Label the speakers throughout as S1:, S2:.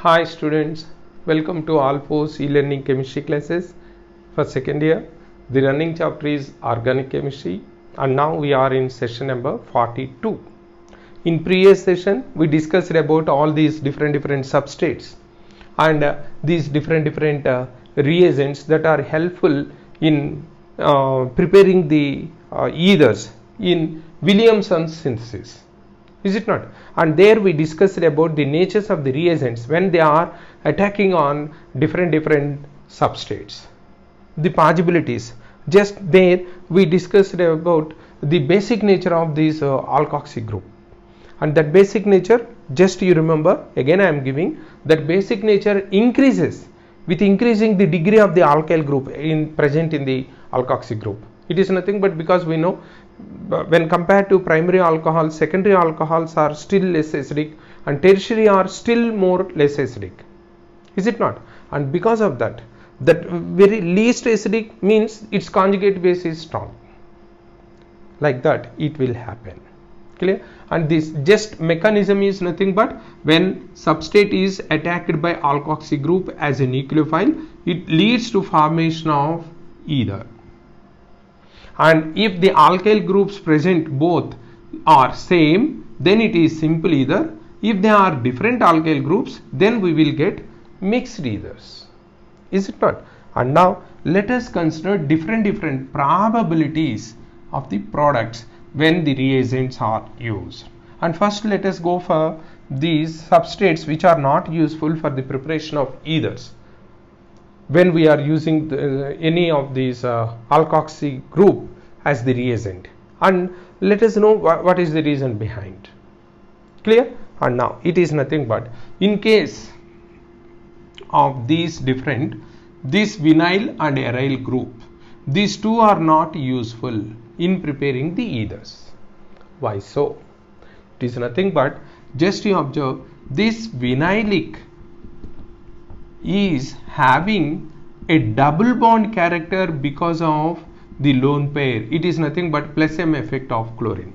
S1: Hi students, welcome to all 4 e-learning chemistry classes for second year. The running chapter is organic chemistry and now we are in session number 42. In previous session we discussed about all these different substrates and these different reagents that are helpful in preparing the ethers in Williamson's synthesis. Is it not? And there we discussed about the natures of the reagents when they are attacking on different substrates, the possibilities. Just there we discussed about the basic nature of this alkoxy group, and that basic nature, just you remember, again I am giving that basic nature increases with increasing the degree of the alkyl group present in the alkoxy group. It is nothing but because we know when compared to primary alcohols, secondary alcohols are still less acidic and tertiary are still more less acidic. Is it not? And because of that very least acidic means its conjugate base is strong. Like that it will happen. Clear? And this just mechanism is nothing but when substrate is attacked by alkoxy group as a nucleophile, it leads to formation of ether. And if the alkyl groups present both are same, then it is simple ether. If they are different alkyl groups, then we will get mixed ethers. Is it not? And now let us consider different probabilities of the products when the reagents are used. And first let us go for these substrates which are not useful for the preparation of ethers. When we are using any of these alkoxy group as the reagent, and let us know what is the reason behind. Clear? And now it is nothing but in case of these this vinyl and aryl group, these two are not useful in preparing the ethers. Why so? It is nothing but just you observe this vinylic is having a double bond character because of the lone pair. It is nothing but plus M effect of chlorine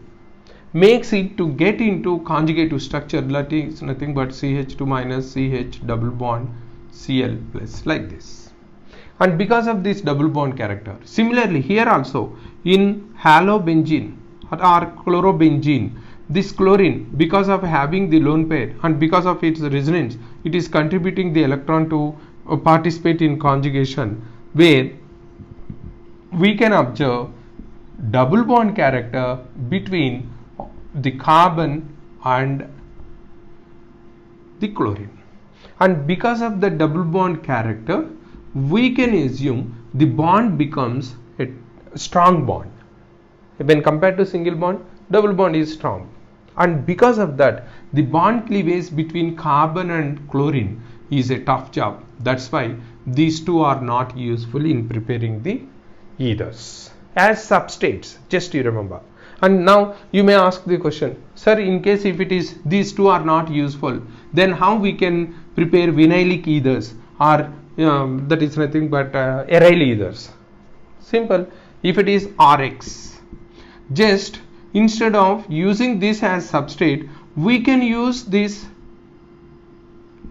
S1: makes it to get into conjugative structure, that is nothing but CH2 minus CH double bond Cl plus, like this. And because of this double bond character, similarly here also in halobenzene or chlorobenzene, this chlorine, because of having the lone pair and because of its resonance, it is contributing the electron to participate in conjugation, where we can observe double bond character between the carbon and the chlorine. And because of the double bond character, we can assume the bond becomes a strong bond. When compared to single bond, double bond is strong. And because of that, the bond cleavage between carbon and chlorine is a tough job. That's why these two are not useful in preparing the ethers as substrates, just you remember. And now you may ask the question, sir, in case if it is these two are not useful, then how we can prepare vinylic ethers or that is nothing but aryl ethers? Simple. If it is RX, just instead of using this as substrate, we can use this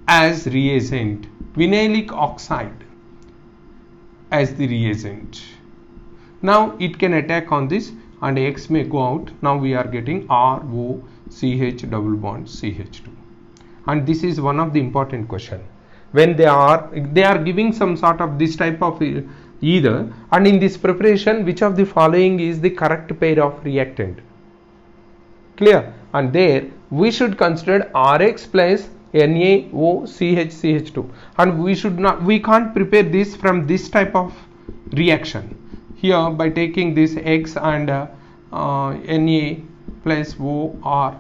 S1: as reagent, vinylic oxide as the reagent. Now it can attack on this and X may go out. Now we are getting ROCH double bond CH2. And this is one of the important question. When they are giving some sort of this type of ether, and in this preparation, which of the following is the correct pair of reactant? Clear? And there we should consider RX plus NaOCH2, and we can't prepare this from this type of reaction here by taking this X and Na plus OR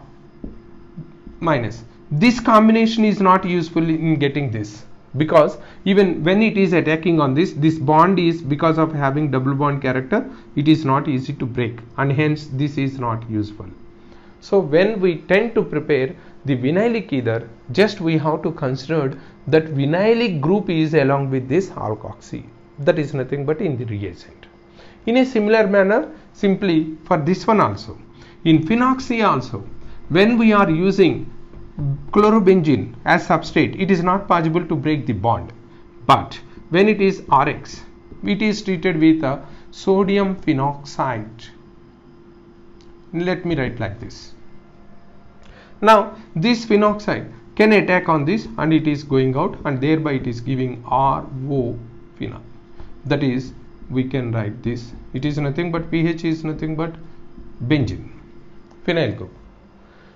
S1: minus. This combination is not useful in getting this, because even when it is attacking on this bond is, because of having double bond character, it is not easy to break, and hence this is not useful. So when we tend to prepare the vinylic ether, just we have to consider that vinylic group is along with this alkoxy, that is nothing but in the reagent. In a similar manner, simply for this one also, in phenoxy also, when we are using chlorobenzene as substrate, it is not possible to break the bond. But when it is RX, it is treated with a sodium phenoxide. Let me write like this. Now this phenoxide can attack on this and it is going out, and thereby it is giving RO phenol. That is, we can write this. It is nothing but pH is nothing but benzene, phenyl group.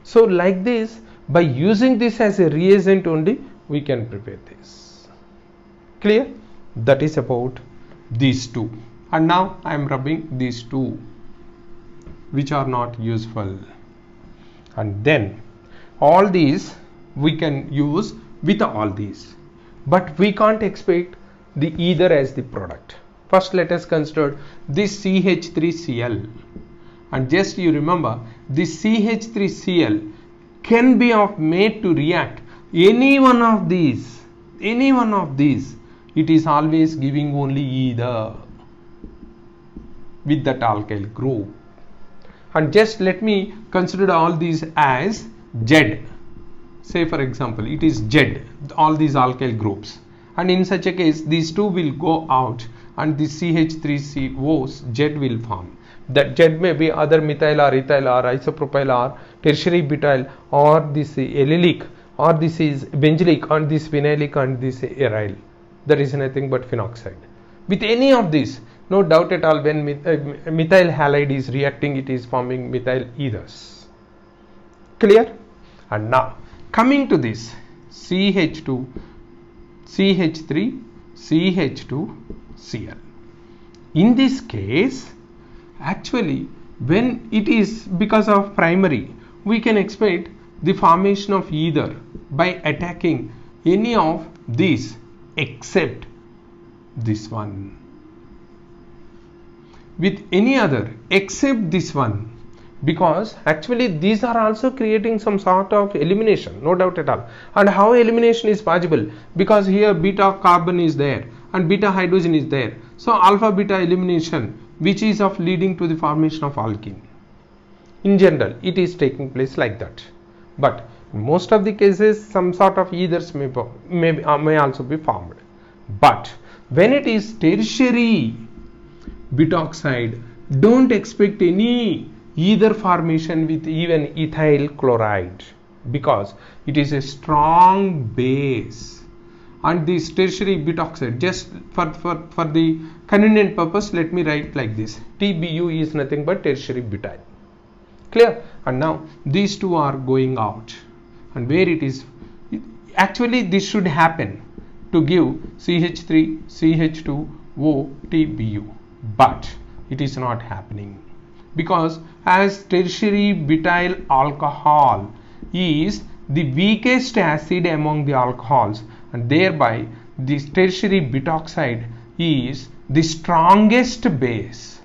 S1: So like this, by using this as a reagent only, we can prepare this. Clear? That is about these two. And now I am rubbing these two which are not useful. And then all these we can use with all these. But we can't expect the either as the product. First let us consider this CH3Cl. And just you remember, this CH3Cl can be made to react any one of these, it is always giving only either with that alkyl group. And just let me consider all these as Z. Say for example, it is Z, all these alkyl groups, and in such a case these two will go out and the CH3COs Z will form. That Z may be other methyl or ethyl or isopropyl or tertiary butyl or this allylic, or this is benzylic, and this phenylic, and this aryl. That is nothing but phenoxide. With any of these, no doubt at all, when methyl halide is reacting, it is forming methyl ethers. Clear? And now coming to this CH2, CH3, CH2Cl. In this case, actually, when it is because of primary, we can expect the formation of either by attacking any of these except this one, with any other except this one, because actually these are also creating some sort of elimination, no doubt at all. And how elimination is possible? Because here beta carbon is there and beta hydrogen is there, so alpha beta elimination, which is of leading to the formation of alkene. In general, it is taking place like that. But in most of the cases, some sort of ethers may also be formed. But when it is tertiary butoxide, don't expect any ether formation with even ethyl chloride, because it is a strong base. And this tertiary butoxide, just for the convenient purpose, let me write like this. TBU is nothing but tertiary butyl. Clear? And now these two are going out, and where it is, actually this should happen to give CH3, CH2O, TBU, but it is not happening, because as tertiary butyl alcohol is the weakest acid among the alcohols, and thereby this tertiary butoxide is the strongest base,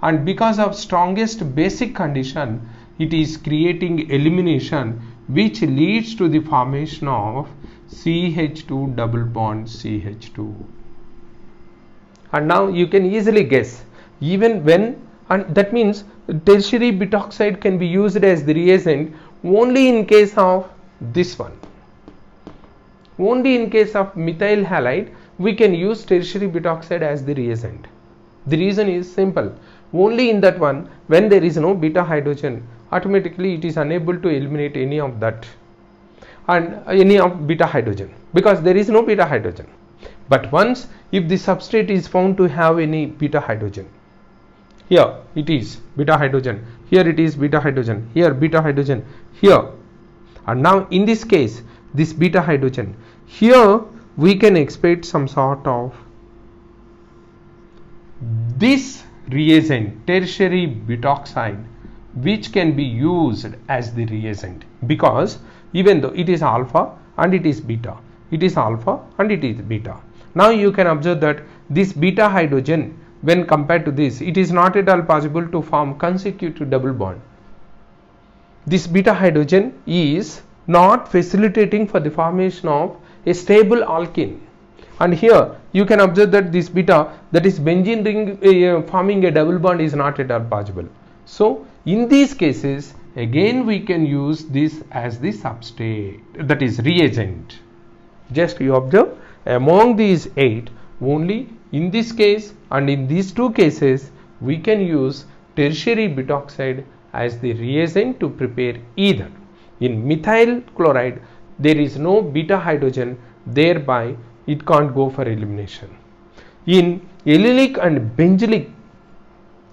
S1: and because of strongest basic condition, it is creating elimination, which leads to the formation of CH2 double bond CH2. And now you can easily guess, even when, and that means tertiary butoxide can be used as the reagent only in case of this one. Only in case of methyl halide we can use tertiary butoxide as the reagent. The reason is simple. Only in that one, when there is no beta hydrogen, automatically it is unable to eliminate any of that and any of beta hydrogen, because there is no beta hydrogen. But once if the substrate is found to have any beta hydrogen, here it is beta hydrogen, here it is beta hydrogen, here beta hydrogen, here, and now in this case this beta hydrogen, here we can expect some sort of this reagent tertiary butoxide, which can be used as the reagent, because even though it is alpha and it is beta, it is alpha and it is beta. Now you can observe that this beta hydrogen, when compared to this, it is not at all possible to form consecutive double bond. This beta hydrogen is not facilitating for the formation of a stable alkene. And here you can observe that this beta, that is benzene ring forming a double bond, is not at all possible. So in these cases again we can use this as the substrate, that is reagent. Just you observe, among these 8, only in this case and in these 2 cases we can use tertiary butoxide as the reagent to prepare either. In methyl chloride there is no beta hydrogen, thereby it can't go for elimination. In allylic and benzylic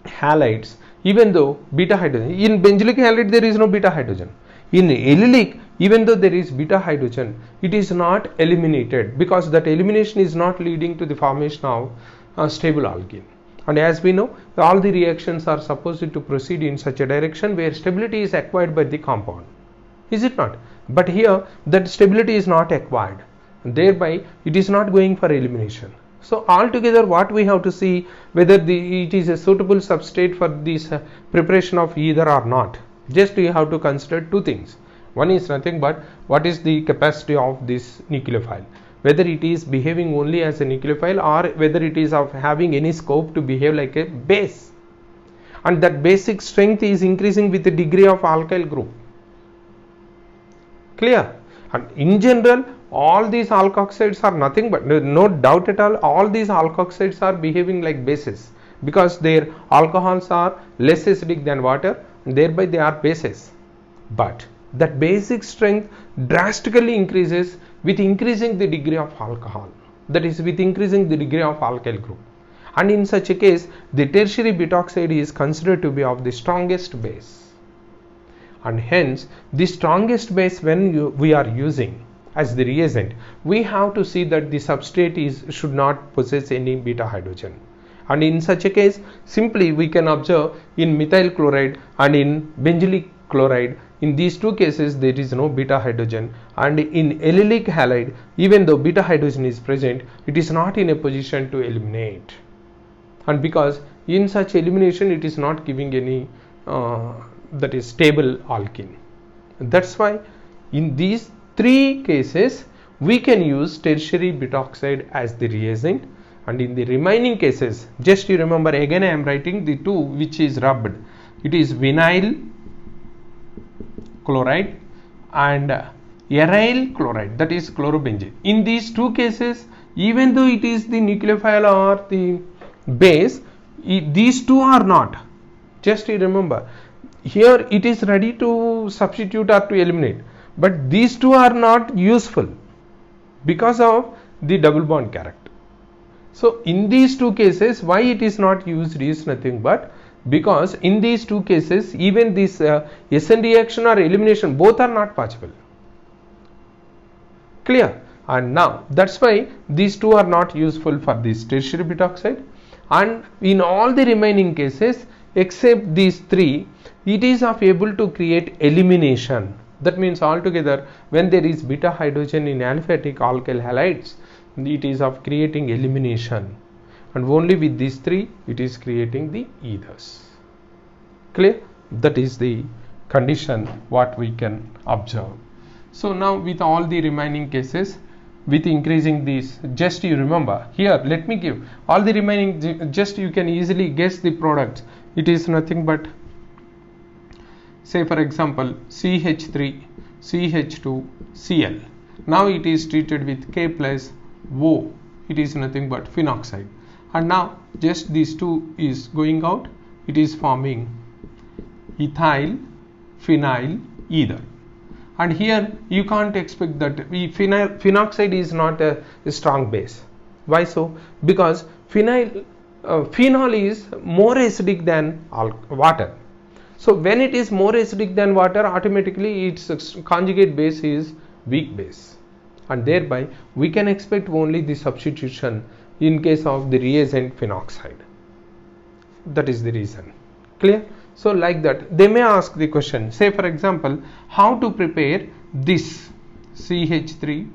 S1: halides, even though beta hydrogen, in benzylic halide there is no beta hydrogen. In allylic, even though there is beta hydrogen, it is not eliminated because that elimination is not leading to the formation of a stable alkene. And as we know, all the reactions are supposed to proceed in such a direction where stability is acquired by the compound. Is it not? But here that stability is not acquired, thereby it is not going for elimination. So altogether what we have to see whether it is a suitable substrate for this preparation of either or not. Just you have to consider 2 things. One is nothing but what is the capacity of this nucleophile, whether it is behaving only as a nucleophile or whether it is of having any scope to behave like a base, and that basic strength is increasing with the degree of alkyl group. Clear? And in general all these alkoxides are nothing but, no doubt at all these alkoxides are behaving like bases because their alcohols are less acidic than water, and thereby they are bases. But that basic strength drastically increases with increasing the degree of alcohol, that is with increasing the degree of alkyl group. And in such a case the tertiary butoxide is considered to be of the strongest base. And hence the strongest base when we are using as the reagent, we have to see that the substrate should not possess any beta hydrogen. And in such a case simply we can observe in methyl chloride and in benzylic chloride, in these 2 cases there is no beta hydrogen, and in allylic halide even though beta hydrogen is present, it is not in a position to eliminate, and because in such elimination it is not giving any that is stable alkene. That's why in these 3 cases we can use tertiary butoxide as the reagent, and in the remaining cases just you remember again I am writing the 2 which is rubbed. It is vinyl chloride and aryl chloride, that is chlorobenzene. In these 2 cases even though it is the nucleophile or the base, these 2 are not. Just you remember here it is ready to substitute or to eliminate, but these 2 are not useful because of the double bond character. So in these 2 cases why it is not used is nothing but because in these 2 cases even this SN reaction or elimination both are not possible. Clear? And now that's why these 2 are not useful for this tertiary butoxide, and in all the remaining cases except these 3 it is of able to create elimination. That means altogether when there is beta hydrogen in aliphatic alkyl halides, it is of creating elimination, and only with these 3 it is creating the ethers. Clear? That is the condition what we can observe. So now with all the remaining cases with increasing these, just you remember here let me give all the remaining, just you can easily guess the products. It is nothing but, say for example CH3, CH2, Cl. Now it is treated with K plus O, it is nothing but phenoxide, and now just these 2 is going out, it is forming ethyl phenyl ether. And here you can't expect that phenoxide is not a strong base. Why so? Because phenol is more acidic than water. So when it is more acidic than water, automatically its conjugate base is weak base, and thereby we can expect only the substitution in case of the reagent phenoxide. That is the reason. Clear? So like that they may ask the question, say for example how to prepare this CH3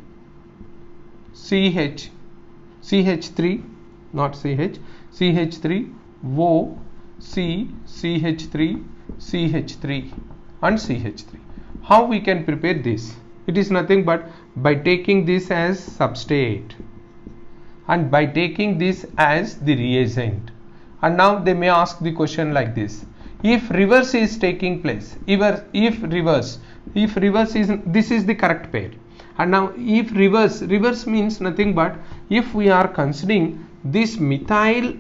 S1: not CH, CH3 O C CH3 CH3 and CH3. How we can prepare this? It is nothing but by taking this as substrate and by taking this as the reagent. And now they may ask the question like this, if reverse is taking place, if reverse is, this is the correct pair. And now if reverse means nothing but if we are considering this methyl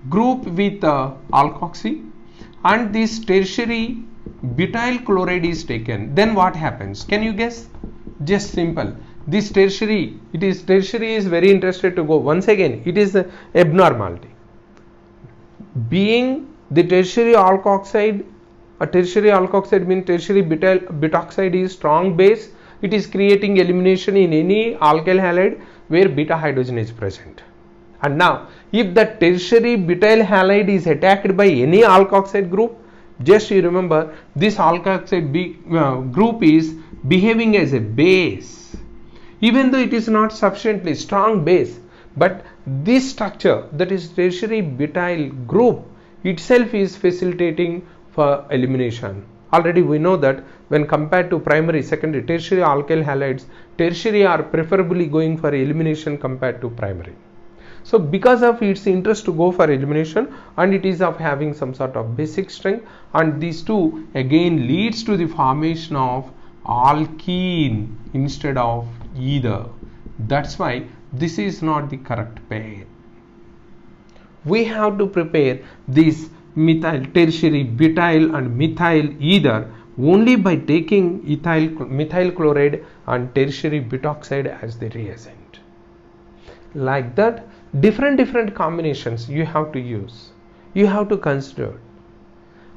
S1: group with alkoxy and this tertiary butyl chloride is taken, then what happens? Can you guess? Just simple. This tertiary is very interested to go. Once again, it is an abnormality. Being the tertiary alkoxide, a tertiary alkoxide means tertiary butoxide is strong base. It is creating elimination in any alkyl halide where beta hydrogen is present. And now, if the tertiary butyl halide is attacked by any alkoxide group, just you remember this alkoxide group is behaving as a base, even though it is not sufficiently strong base, but this structure, that is tertiary butyl group itself, is facilitating for elimination. Already we know that when compared to primary, secondary, tertiary alkyl halides, tertiary are preferably going for elimination compared to primary. So because of its interest to go for elimination, and it is of having some sort of basic strength, and these two again leads to the formation of alkene instead of ether. That's why this is not the correct pair. We have to prepare this methyl tertiary butyl and methyl ether only by taking methyl chloride and tertiary butoxide as the reagent. Like that, different combinations you have to use, you have to consider.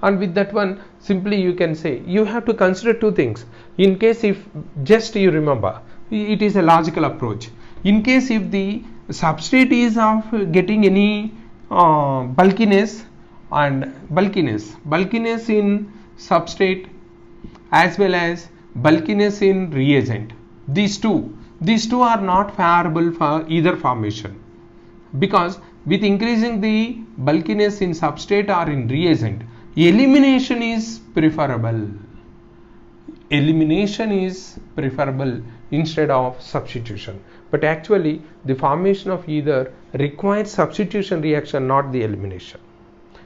S1: And with that one, simply you can say you have to consider two things. In case if just you remember, it is a logical approach. In case if the substrate is of getting any bulkiness in substrate as well as bulkiness in reagent, these two are not favorable for either formation, because with increasing the bulkiness in substrate or in reagent, elimination is preferable. Elimination is preferable instead of substitution. But actually the formation of either requires substitution reaction, not the elimination.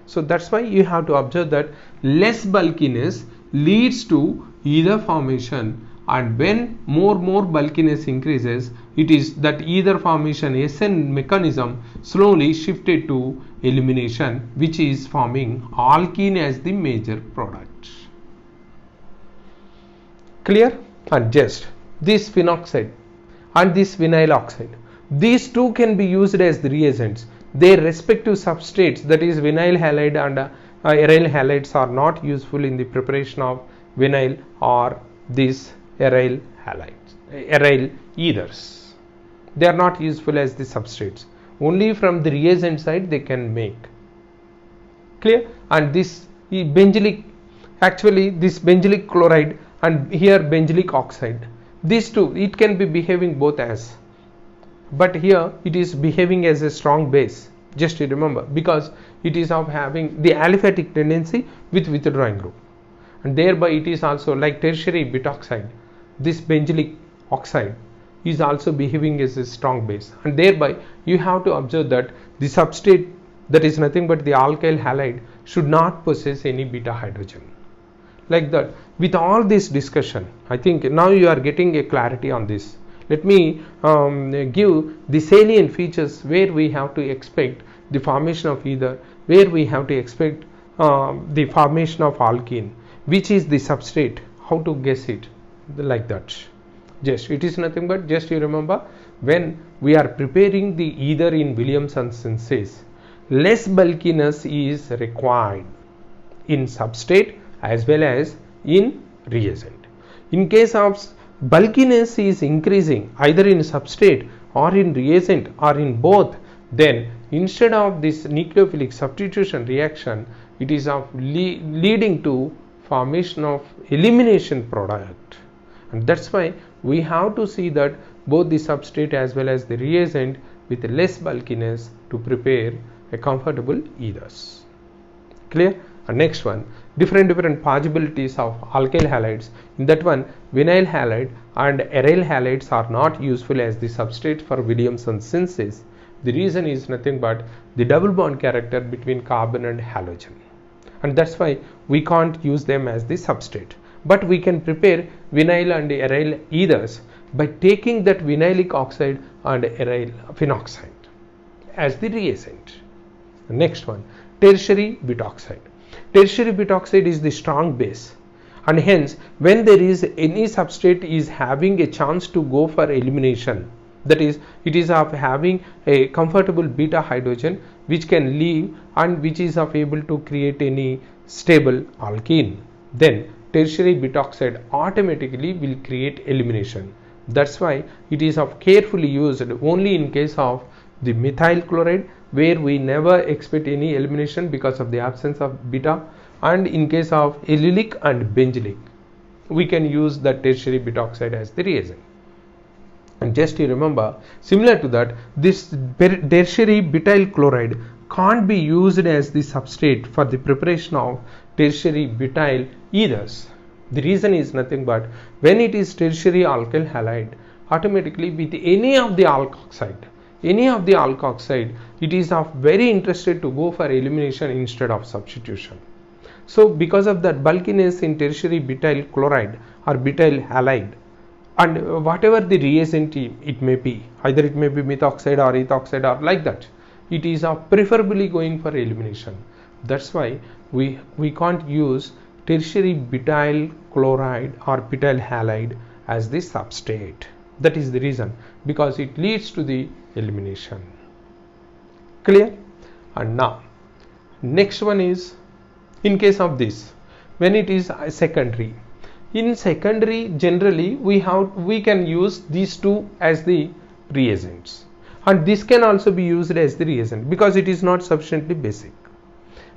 S1: So that's why you have to observe that less bulkiness leads to either formation, and when more bulkiness increases, it is that either formation SN mechanism slowly shifted to elimination, which is forming alkene as the major product. Clear? And just this phenoxide and this vinyl oxide, these two can be used as the reagents. Their respective substrates, that is vinyl halide and aryl halides, are not useful in the preparation of vinyl or these aryl halides, aryl ethers. They are not useful as the substrates. Only from the reagent side they can make. Clear? And this benzylic, actually this benzylic chloride and here benzylic oxide, these two, it can be behaving both as, but here it is behaving as a strong base, just remember, because it is of having the aliphatic tendency with withdrawing group, and thereby it is also like tertiary butoxide. This benzylic oxide is also behaving as a strong base, and thereby you have to observe that the substrate, that is nothing but the alkyl halide, should not possess any beta hydrogen. Like that, with all this discussion, I think now you are getting a clarity on this. Let me give the salient features where we have to expect the formation of ether, where we have to expect the formation of alkene, which is the substrate, how to guess it, like that. Just it is nothing but just you remember, when we are preparing the ether in Williamson synthesis, less bulkiness is required in substrate as well as in reagent. In case of bulkiness is increasing either in substrate or in reagent or in both, then instead of this nucleophilic substitution reaction, it is of leading to formation of elimination product. And that's why we have to see that both the substrate as well as the reagent with less bulkiness to prepare a comfortable ethers. Clear? And next one, different possibilities of alkyl halides. In that one, vinyl halide and aryl halides are not useful as the substrate for Williamson synthesis. The reason is nothing but the double bond character between carbon and halogen. and that's why we can't use them as the substrate. But we can prepare vinyl and aryl ethers by taking that vinylic oxide and aryl phenoxide as the reagent. The next one, tertiary butoxide. Tertiary butoxide is the strong base, and hence when there is any substrate is having a chance to go for elimination, that is, it is of having a comfortable beta hydrogen which can leave and which is of able to create any stable alkene, then tertiary butoxide automatically will create elimination. That's why it is of carefully used only in case of the methyl chloride, where we never expect any elimination because of the absence of beta, and in case of allylic and benzylic we can use the tertiary butoxide as the reagent. And just you remember, similar to that, this tertiary butyl chloride can't be used as the substrate for the preparation of tertiary butyl ethers. The reason is nothing but when it is tertiary alkyl halide, automatically with any of the alkoxide, it is of very interested to go for elimination instead of substitution. So because of that bulkiness in tertiary butyl chloride or butyl halide, and whatever the reagent it may be, either it may be methoxide or ethoxide or like that, it is of preferably going for elimination. That's why we can't use tertiary butyl chloride or butyl halide as the substrate. That is the reason, because it leads to the elimination. Clear? And now next one is, in case of this, when it is secondary. In secondary, generally we can use these two as the reagents, and this can also be used as the reagent because it is not sufficiently basic.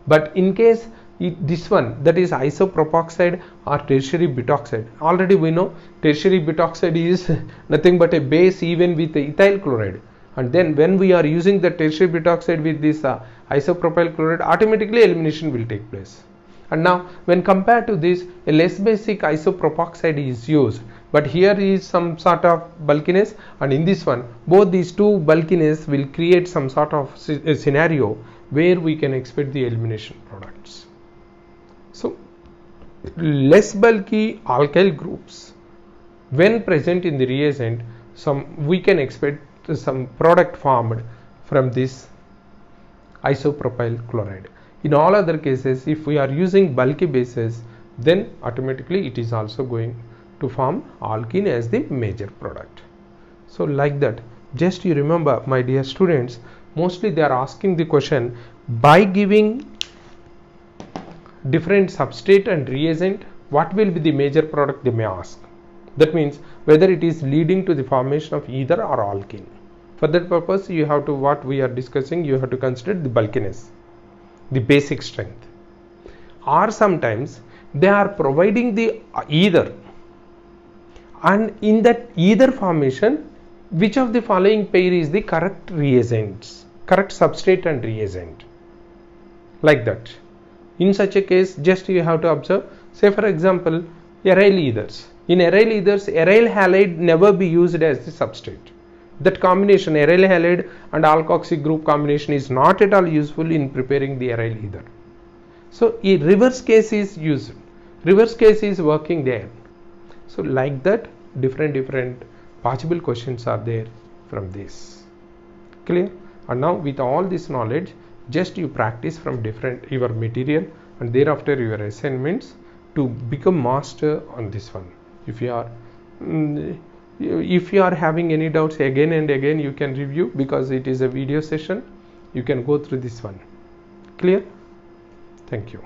S1: But in case this one, that is isopropoxide or tertiary butoxide, already we know tertiary butoxide is nothing but a base even with the ethyl chloride, and then when we are using the tertiary butoxide with this isopropyl chloride, automatically elimination will take place. And now when compared to this, a less basic isopropoxide is used, but here is some sort of bulkiness, and in this one both these two bulkiness will create some sort of a scenario where we can expect the elimination products. So less bulky alkyl groups, when present in the reagent, we can expect some product formed from this isopropyl chloride. In all other cases, if we are using bulky bases, then automatically it is also going to form alkene as the major product. So like that, just you remember, my dear students, mostly they are asking the question by giving different substrate and reagent, what will be the major product, they may ask. That means whether it is leading to the formation of ether or alkene. For that purpose, you have to, what we are discussing, you have to consider the bulkiness, the basic strength, or sometimes they are providing the ether, and in that ether formation, which of the following pair is the correct reagents, correct substrate and reagent, like that. In such a case, just you have to observe, say for example, aryl ethers. In aryl ethers, aryl halide never be used as the substrate. That combination, aryl halide and alkoxy group combination, is not at all useful in preparing the aryl ether. So a reverse case is used, reverse case is working there. So like that, different possible questions are there from this. Clear? And now with all this knowledge, just you practice from your material, and thereafter your assignments to become master on this one. If you are having any doubts, again and again you can review, because it is a video session, you can go through this one. Clear? Thank you.